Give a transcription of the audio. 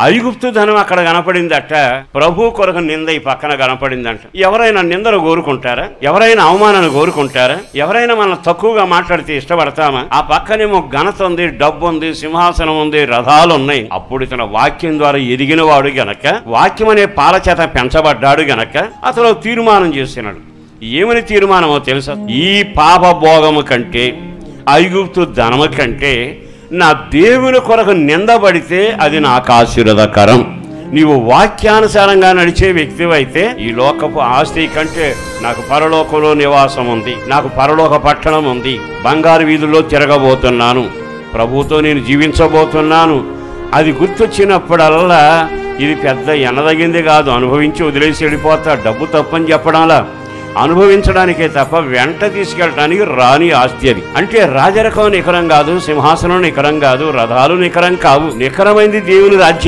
ఐగుప్తు ధనం అక్కడ కనపడిందట, ప్రభు కొరకు నింద ఈ పక్కన కనపడిందంట. ఎవరైనా నిందను కోరుకుంటారా? ఎవరైనా అవమానాన్ని కోరుకుంటారా? ఎవరైనా మనం తక్కువగా మాట్లాడితే ఇష్టపడతామా? ఆ పక్కనేమో ఘనత ఉంది, డబ్బు ఉంది, సింహాసనం ఉంది, రథాలు ఉన్నాయి. అప్పుడు ఇతను వాక్యం ద్వారా ఎదిగిన వాడు గనక, వాక్యం అనే పాల చేత పెంచబడ్డాడు గనక అతను తీర్మానం చేసినాడు. ఏమని తీర్మానమో తెలుసా? ఈ పాప భోగము కంటే, ఐగుప్తు ధనము కంటే నా దేవుని కొరకు నిందబడితే అది నాకు ఆశీర్వాదకరం. నీవు వాక్యానుసారంగా నడిచే వ్యక్తివైతే ఈ లోకపు ఆస్తి కంటే నాకు పరలోకంలో నివాసం ఉంది, నాకు పరలోక పట్టణం ఉంది, బంగారు వీధుల్లో తిరగబోతున్నాను, ప్రభుతో నేను జీవించబోతున్నాను, అది గుర్తొచ్చినప్పుడల్లా ఇది పెద్ద ఎనదగింది కాదు, అనుభవించి వదిలేసి వెళ్ళిపోతా. డబ్బు తప్పని చెప్పడంలా, అనుభవించడానికే తప్ప వెంట తీసుకెళ్ళడానికి రాని ఆస్తి అది. అంటే రాజరకం నికరం కాదు, సింహాసనం నికరం కాదు, రథాలు నికరం కావు. నికరమైంది దేవుని రాజ్యం.